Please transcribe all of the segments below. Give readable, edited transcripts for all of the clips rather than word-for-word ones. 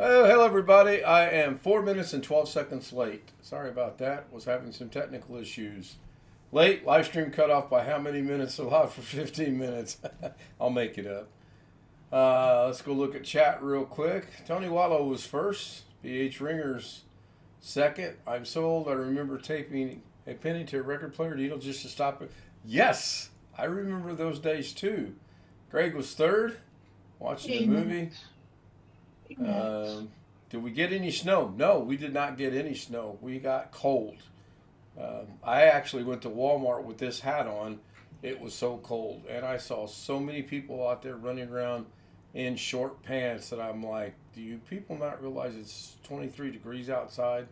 Oh, hello everybody. I am 4 minutes and 12 seconds late. Sorry about that. Was having some technical issues. Late, live stream cut off by how many minutes? Allowed for 15 minutes. I'll make it up. Let's go look at chat real quick. Tony Wallow was first. BH Ringer's second. I'm sold. I remember taping a penny to a record player needle just to stop it. Yes, I remember those days too. Greg was third. Watching the movie. Did we get any snow? No, we did not get any snow. We got cold. I actually went to Walmart with this hat on. It was so cold. And I saw so many people out there running around in short pants that I'm like, do you people not realize it's 23 degrees outside?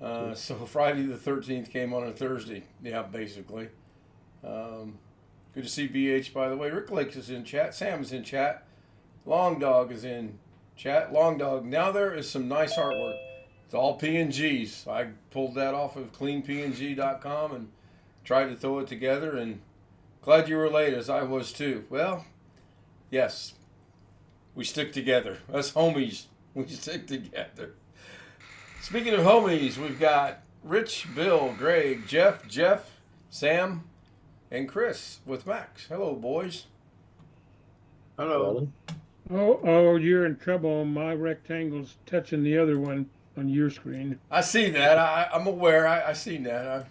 So Friday the 13th came on a Thursday. Yeah, basically. Good to see BH, by the way. Rick Lakes is in chat. Sam is in chat. Long Dog is in chat. Long Dog. Now there is some nice artwork. It's all PNGs. I pulled that off of cleanpng.com and tried to throw it together, and glad you were late, as I was too. Well, yes, we stick together. Us homies, we stick together. Speaking of homies, we've got Rich, Bill, Greg, Jeff, Sam, and Chris with Max. Hello, boys. Hello. Oh, you're in trouble. My rectangle's touching the other one on your screen. I see that. I'm aware. I seen that.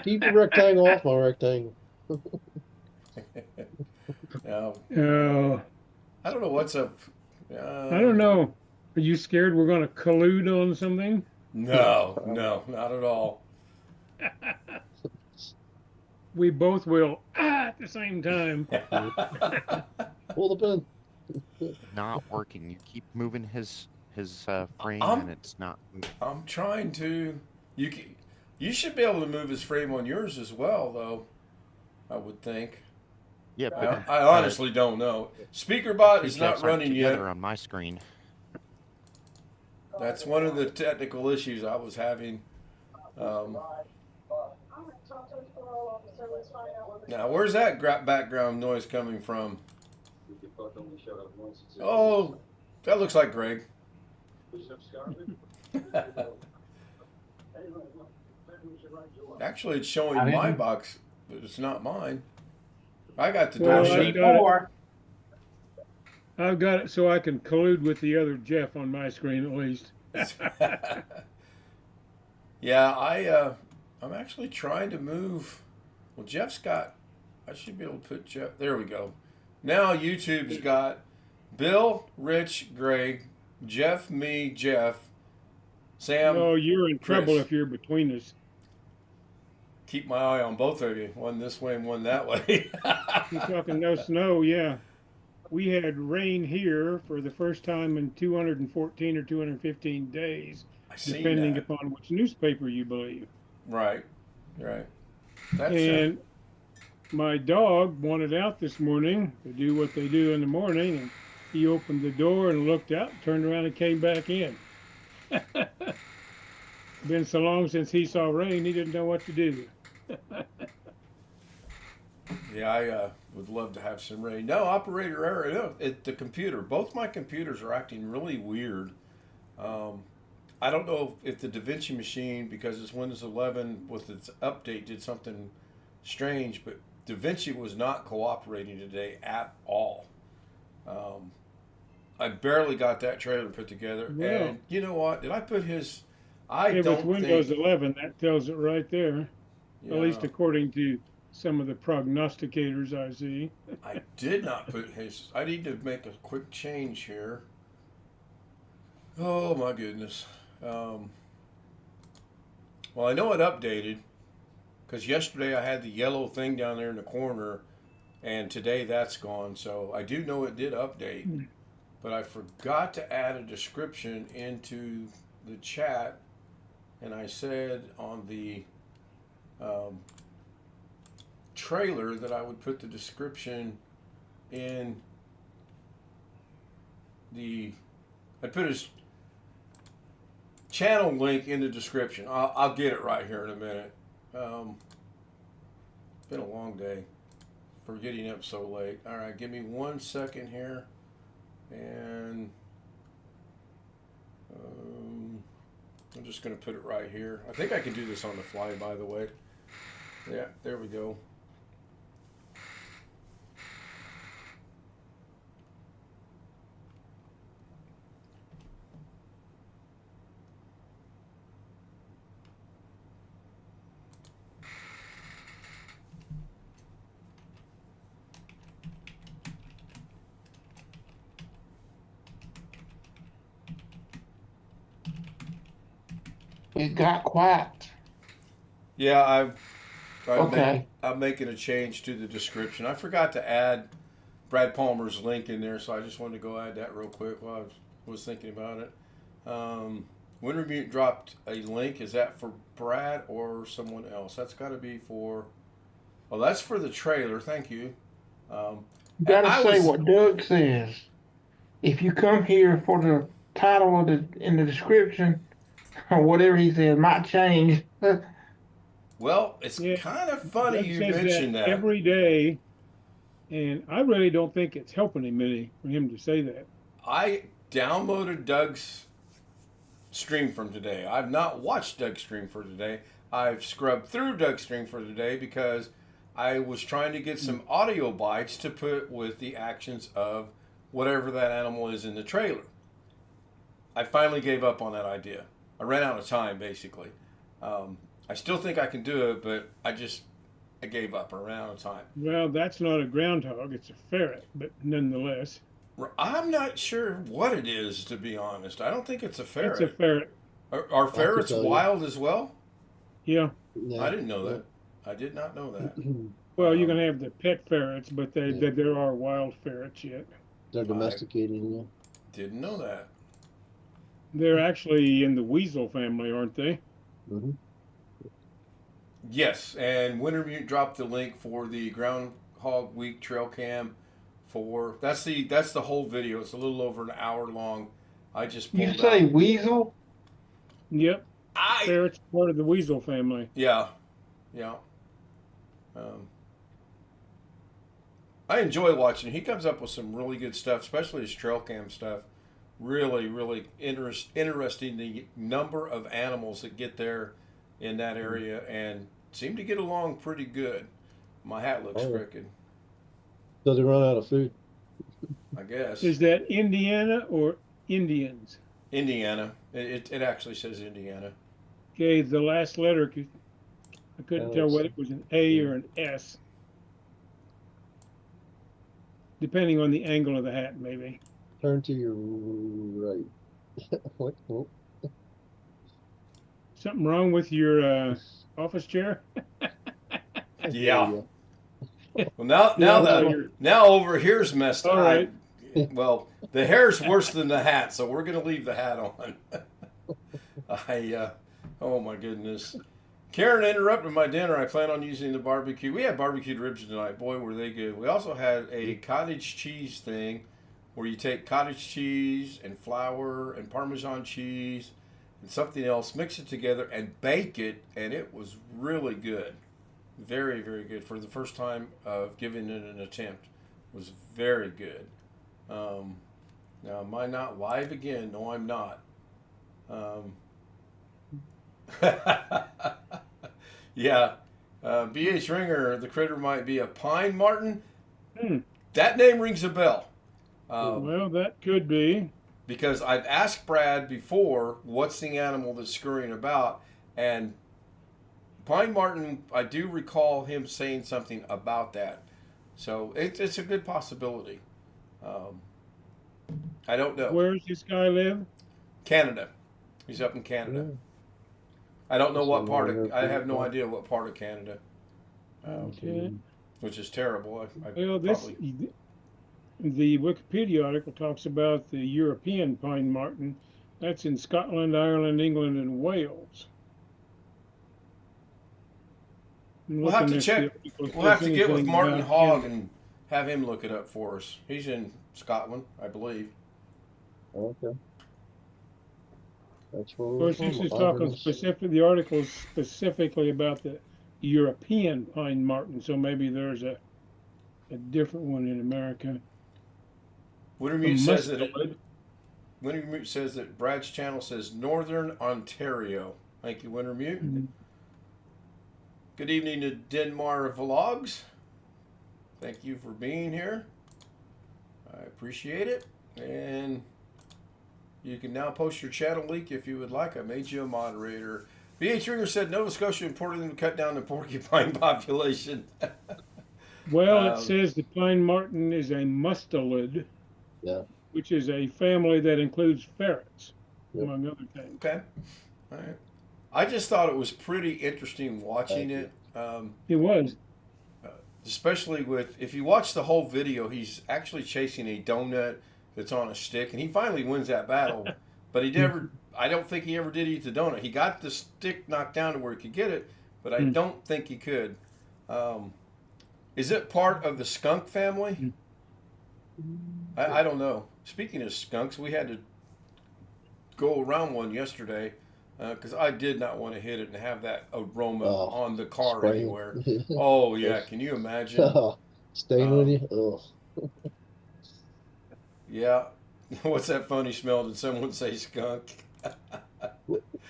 Keep your rectangle off my rectangle. No, Oh, I don't know what's up. I don't know. Are you scared we're going to collude on something? No, not at all. We both will at the same time. Pull the pin. Not working. You keep moving his frame, I'm- and it's not moving. I'm trying to. You should be able to move his frame on yours as well, though. I would think. Yeah, but I honestly don't know. SpeakerBot is not keycaps aren't running yet. together on my screen. That's one of the technical issues I was having. Now, where's that background noise coming from? Oh, that looks like Greg. Actually, it's showing my box, but it's not mine. I got the door Well, shut. I've got it so I can collude with the other Jeff on my screen at least. Yeah, I'm actually trying to move. Well, Jeff's got. I should be able to put Jeff. There we go. Now YouTube's got Bill, Rich, Greg, Jeff, me, Jeff, Sam. Oh, you're in trouble Chris. if you're between us. Keep my eye on both of you. One this way and one that way. You're talking no snow, yeah. We had rain here for the first time in 214 or 215 days, I seen depending that. upon which newspaper you believe. Right. That's And my dog wanted out this morning to do what they do in the morning, and he opened the door and looked out, turned around and came back in. Been so long since he saw rain, he didn't know what to do. Yeah, I would love to have some rain. No, operator error. No, the computer. Both my computers are acting really weird. I don't know if the DaVinci machine, because it's Windows 11 with its update, did something strange, but DaVinci was not cooperating today at all. I barely got that trailer put together. Well, And you know what? Did I put his? I if it's don't Windows think. 11, that tells it right there, Yeah, at least according to some of the prognosticators I see. I did not put his. I need to make a quick change here. Oh my goodness. Well, I know it updated because yesterday I had the yellow thing down there in the corner, and today that's gone. So I do know it did update, but I forgot to add a description into the chat, and I said on the trailer that I would put the description in I put his channel link in the description. I'll get it right here in a minute. It's been a long day for getting up so late. All right, give me 1 second here. And just going to put it right here. I think I can do this on the fly, by the way. Yeah, there we go. It got quiet. Yeah, Okay. I'm making a change to the description. I forgot to add Brad Palmer's link in there, so I just wanted to go add that real quick while I was thinking about it. Winter Mute dropped a link. Is that for Brad or someone else? That's got to be for. Oh, that's for the trailer. Thank you. You gotta say what Doug says. If you come here for the title of in the description, or whatever he says might change. Well, it's Yeah, kind of funny Doug you says mentioned that. every day, and I really don't think it's helping him any for him to say that. I downloaded Doug's stream from today. I've not watched Doug's stream for today. I've scrubbed through Doug's stream for today because I was trying to get some audio bites to put with the actions of whatever that animal is in the trailer. I finally gave up on that idea. I ran out of time, basically. I still think I can do it, but I gave up. I ran out of time. Well, that's not a groundhog; it's a ferret, but nonetheless, I'm not sure what it is, to be honest. I don't think it's a ferret. it's a ferret. Are ferrets tell you. wild as well? Yeah. Yeah. I didn't know that. I did not know that. Well, you can have the pet ferrets, but Yeah. there are wild ferrets yet. They're domesticated, yeah. Didn't know that. They're actually in the weasel family, aren't they? Mm-hmm. Yes, and Wintermute dropped the link for the Groundhog Week trail cam. That's the whole video. It's a little over an hour long. I just pulled You say out. weasel? Yep. Ferret's part of the weasel family. Yeah. I enjoy watching. He comes up with some really good stuff, especially his trail cam stuff. Really, really interesting. The number of animals that get there in that area and seem to get along pretty good. My hat looks crooked. Does it run out of food? I guess. Is that Indiana or Indians? Indiana. It actually says Indiana. Okay, the last letter, I couldn't tell whether it was an A or an S. Depending on the angle of the hat, maybe. Turn to your right. What? Oh. Something wrong with your office chair? Yeah. Well, now over here's messed up. All right. Well, the hair's worse than the hat, so we're gonna leave the hat on. Oh my goodness. Karen interrupted my dinner. I plan on using the barbecue. We had barbecued ribs tonight. Boy, were they good. We also had a cottage cheese thing where you take cottage cheese and flour and Parmesan cheese and something else, mix it together and bake it, and it was really good. Very, very good. For the first time of giving it an attempt, it was very good. Now, am I not live again? No, I'm not. Yeah. B.H. Ringer, the critter might be a pine marten. That name rings a bell. Well, that could be. Because I've asked Brad before, what's the animal that's scurrying about? And pine marten, I do recall him saying something about that. So it's a good possibility. I don't know. Where does this guy live? Canada. He's up in Canada. Yeah. I don't know what part of. I have no idea what part of Canada. Okay. Which is terrible. Well, the Wikipedia article talks about the European pine marten. That's in Scotland, Ireland, England, and Wales. We'll have to check. We'll have to get with Martin Hogg and have him look it up for us. He's in Scotland, I believe. Okay. That's where Of course, this is talking specifically. The article is specifically about the European pine marten, so maybe there's a different one in America. Wintermute says that Wintermute says that Brad's channel says Northern Ontario. Thank you, Wintermute. Mhm. Good evening to Denmar Vlogs. Thank you for being here. I appreciate it. And you can now post your channel link if you would like. I made you a moderator. B.H. Ringer said Nova Scotia imported them to cut down the porcupine population. Well, it says the pine marten is a mustelid, Yeah. which is a family that includes ferrets, Yep. among other things. Okay. All right. I just thought it was pretty interesting watching Thank it. It was. Especially with, if you watch the whole video, he's actually chasing a donut that's on a stick, and he finally wins that battle. But he never, I don't think he ever did eat the donut. He got the stick knocked down to where he could get it, but I don't think he could. Is it part of the skunk family? I don't know. Speaking of skunks, we had to go around one yesterday because I did not want to hit it and have that aroma on the car spraying. anywhere. Oh, yeah. Can you imagine? Staying with you? Ugh. Yeah. What's that funny smell? Did someone say skunk?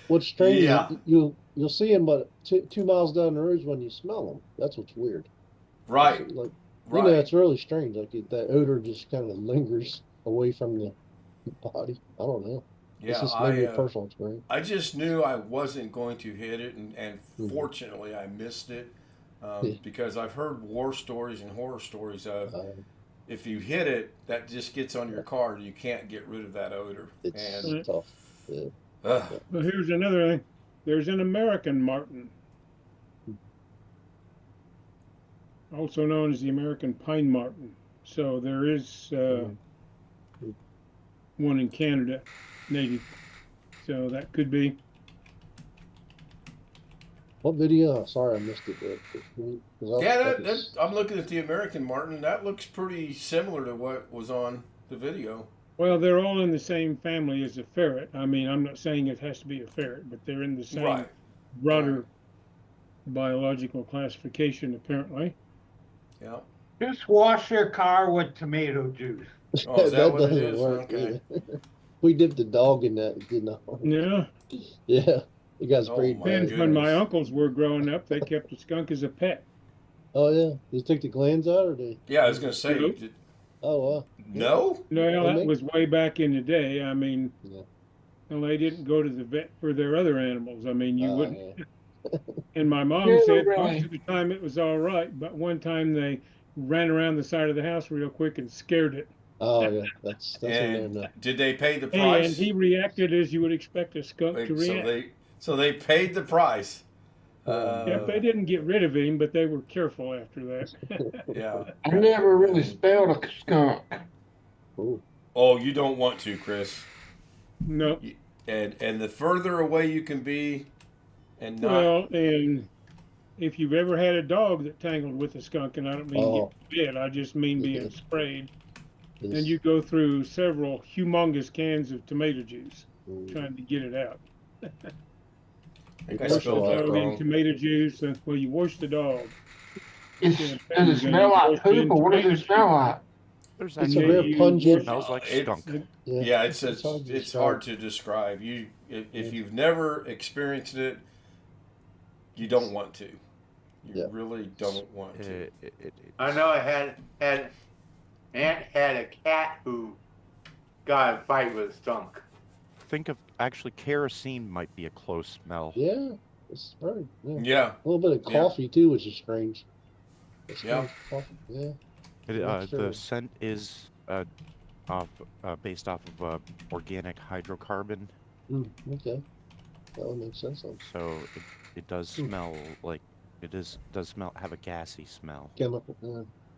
What's strange Yeah. is you'll see them, but 2 miles down the road is when you smell them. That's what's weird. Right. It's like, Right. it's really strange. Like that odor just kind of lingers away from the body. I don't know. It's Yeah. just maybe a personal experience. I just knew I wasn't going to hit it, and fortunately I missed it because I've heard war stories and horror stories of if you hit it, that just gets on your car and you can't get rid of that odor. It's And tough. Yeah. Well, here's another thing. There's an American marten, also known as the American pine marten. So there is one in Canada, native. So that could be. What video? Sorry, I missed it. yeah, I'm looking at the American marten. That looks pretty similar to what was on the video. Well, they're all in the same family as a ferret. I mean, I'm not saying it has to be a ferret, but they're in the same broader biological classification, apparently. Yeah. Just wash your car with tomato juice. Oh, is that what it doesn't is? work. Okay. Yeah. We dipped the dog in that. It did not work. Yeah. Yeah. You guys Oh, pretty my bad. And when my goodness. uncles were growing up, they kept a skunk as a pet. Oh yeah. They took the glands out, or they? Yeah, I was going to say, Nope. Oh wow. no? No, that make- was way back in the day. I mean, Yeah. well, they didn't go to the vet for their other animals. I mean, you Oh, wouldn't. yeah. And my mom Yeah, said really. most of the time it was all right, but one time they ran around the side of the house real quick and scared it. Oh yeah. That's in there And now. did they pay the And price? he reacted as you would expect a skunk Wait, to react. so they paid the price. Yep, they didn't get rid of him, but they were careful after that. Yeah. I never really smelled a skunk. Ooh. Oh, you don't want to, Chris. No. And the further away you can be, and not. Well, and if you've ever had a dog that tangled with a skunk, and I don't mean get bit, I just mean being sprayed, and It's- you go through several humongous cans of tomato juice Ooh. trying to get it out. I think I Wash spelled the that Dog in wrong. tomato juice, and well, you wash the dog. Does it smell like poop, or what does it smell like? There's It's a actually very pungent. smells like It- skunk. Yeah, it's hard to it's describe. hard to describe. If you've never experienced it, you don't want to. You Yeah. really don't want to. I know I had Aunt had a cat who got a fight with a skunk. Think of actually kerosene might be a close smell. Yeah. It's very. Yeah. Yeah, A little bit of coffee too, which is strange. It's Yeah. strange coffee. Yeah. The Sure. scent is based off of organic hydrocarbon, Okay. That would make sense. so it does smell like does smell have a gassy smell. Chemical.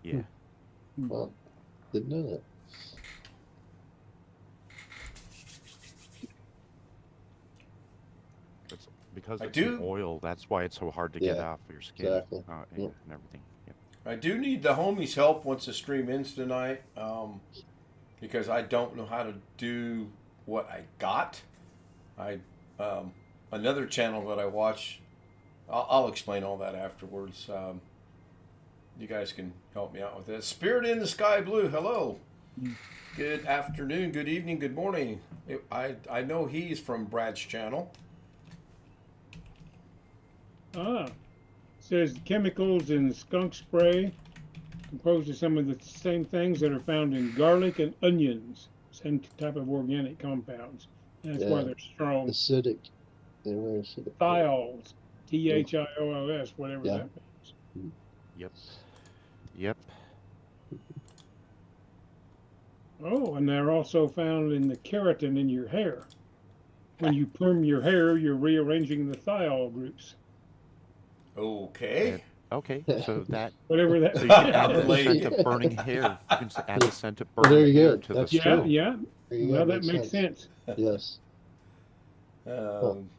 Yeah. Well, didn't know that. It's because I it's do- an oil. That's why it's so hard to get Yeah, off your skin exactly. and, Yep. and everything. Yep. I do need the homies' help once the stream ends tonight, because I don't know how to do what I got. Another channel that I watch. I'll explain all that afterwards. You guys can help me out with that. Spirit in the Sky Blue, hello. Good afternoon, good evening, good morning. I know he's from Brad's channel. Says chemicals in skunk spray composed of some of the same things that are found in garlic and onions. Same type of organic compounds. That's why Yeah. they're strong. Acidic. They were acidic. Thiols. THIOLS, whatever Yeah. that means. Yep. Yep. Oh, and they're also found in the keratin in your hair. When you perm your hair, you're rearranging the thiol groups. Okay. Okay, so that Whatever that so you can add the Related. scent of burning hair. You can add the scent of Well, there burning you hair go. to That's the Yeah, smell. yeah. There you Well, go. that makes sense. Yes. Um,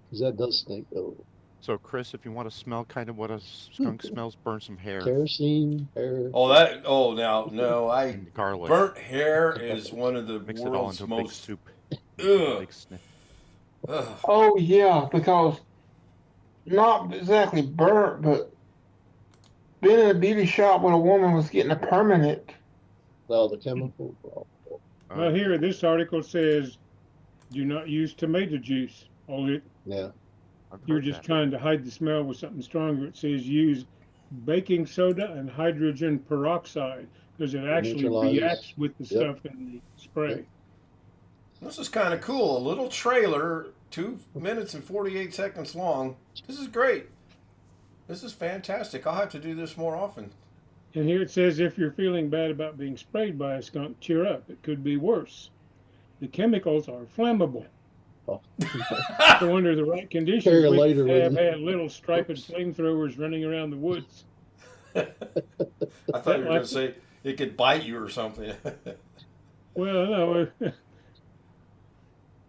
Because that does stink. Oh, So Chris, if you want to smell kind of what a skunk smells, burn some hair kerosene, hair. no, and garlic. burnt hair is one of the Mix it all world's into a big most, soup. ugh, Big sniff. ugh. Oh yeah, because not exactly burnt, but being in a beauty shop when a woman was getting a permanent. All the chemical. Well, here, this article says, do not use tomato juice. Yeah. I've You're heard just that. trying to hide the smell with something stronger. It says use baking soda and hydrogen peroxide because it actually Neutralizes. reacts with the Yep. stuff in the spray. This is kind of cool. A little trailer, 2 minutes and 48 seconds long. This is great. This is fantastic. I'll have to do this more often. And here it says if you're feeling bad about being sprayed by a skunk, cheer up. It could be worse. The chemicals are flammable. Oh. So under the right conditions, Carry a we lighter could with have you. had little striped flamethrowers running around the woods. I thought you were going to say it could bite you or something. Well, no,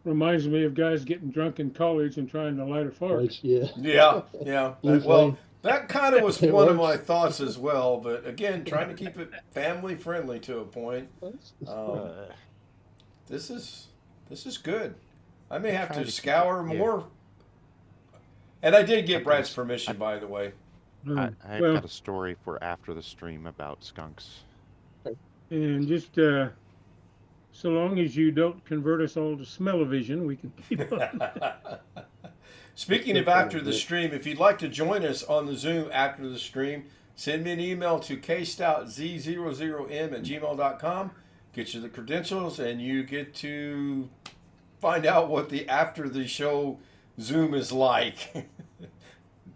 reminds me of guys getting drunk in college and trying to light a fart. Right, yeah. Yeah. Blue Well, flame. that kind of was It one of works. my thoughts as well. But again, trying to keep it family friendly to a point. This is good. I may have Try to to keep scour it, yeah. more. And I did get Brad's permission, by the way. I've Well, got a story for after the stream about skunks. and just so long as you don't convert us all to smell-o-vision, we can keep up. Speaking of after the stream, if you'd like to join us on the Zoom after the stream, send me an email to kstoutzz00m@gmail.com. Get you the credentials, and you get to find out what the after the show Zoom is like.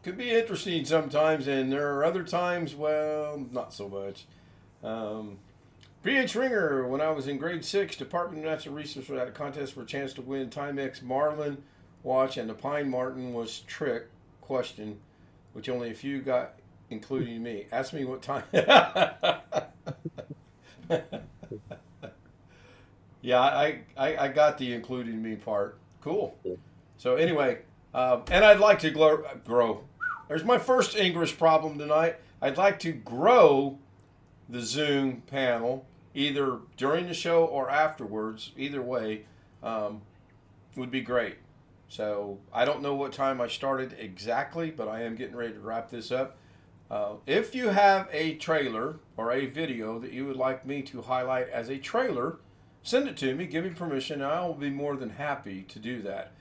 Could be interesting sometimes, and there are other times, well, not so much. B.H. Ringer, when I was in grade 6, Department of Natural Resources had a contest for a chance to win Timex Marlin watch, and the Pine Martin was trick question, which only a few got, including me. Ask me what time. Yeah, I got the including me part. Cool. So anyway, and I'd like to grow. There's my first English problem tonight. I'd like to grow the Zoom panel either during the show or afterwards. Either way would be great. So I don't know what time I started exactly, but I am getting ready to wrap this up. If you have a trailer or a video that you would like me to highlight as a trailer, send it to me. Give me permission, and I will be more than happy to do that.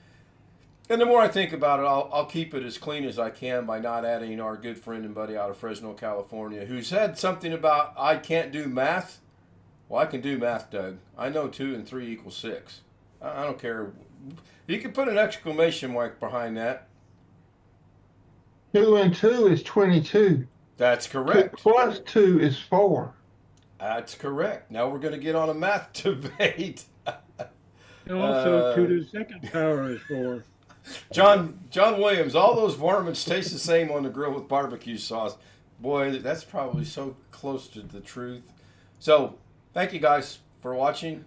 And the more I think about it, I'll keep it as clean as I can by not adding our good friend and buddy out of Fresno, California, who said something about I can't do math. Well, I can do math, Doug. I know 2 and 3 equals 6. I don't care. You can put an exclamation mark behind that. 2 and 2 is 22. That's 2 correct. plus 2 is 4. That's correct. Now we're going to get on a math debate. And also, 2 to the second power is 4. John Williams, all those varmints taste the same on the grill with barbecue sauce. Boy, that's probably so close to the truth. So, thank you guys for watching.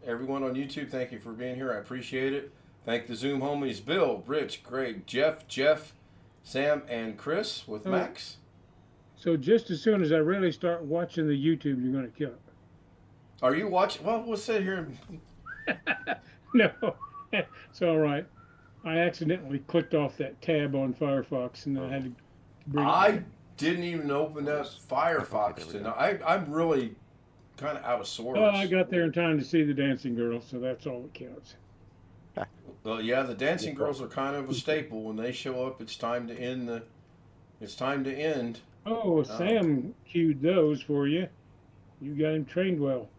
Everyone on YouTube, thank you for being here. I appreciate it. Thank the Zoom homies, Bill, Rich, Greg, Jeff, Sam, and Chris with Max. So just as soon as I really start watching the YouTube, you're going to kill it. Are you watching? Well, we'll sit here. No, it's all right. I accidentally clicked off that tab on Firefox, and I had to bring it I back. didn't even open up Firefox tonight. I'm really kind of out of sorts. Well, I got there in time to see the dancing girls, so that's all that counts. Well, yeah, the dancing girls are kind of a staple. When they show up, it's time to end the. It's time to end. Oh, Sam cued those for you. You got him trained well.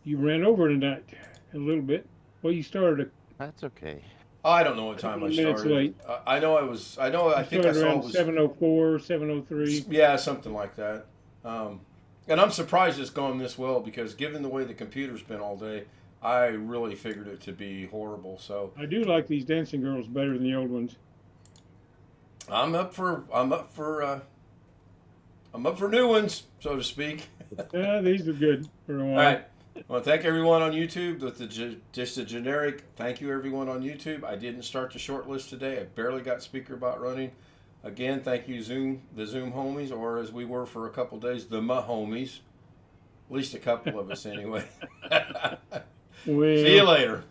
You ran over tonight a little bit. Well, you started That's okay. I don't know what time I minutes started. late. I know I was. I know. I think I started saw it around was 7:04, 7:03. Yeah, something like that. And I'm surprised it's gone this well because given the way the computer's been all day, I really figured it to be horrible. So I do like these dancing girls better than the old ones. I'm up for new ones, so to speak. These are good for a while. All right. I want to thank everyone on YouTube. With just a generic thank you, everyone on YouTube. I didn't start the short list today. I barely got Speaker Bot running. Again, thank you, the Zoom homies, or as we were for a couple days, the homies. At least a couple of us, anyway. Well, See you later.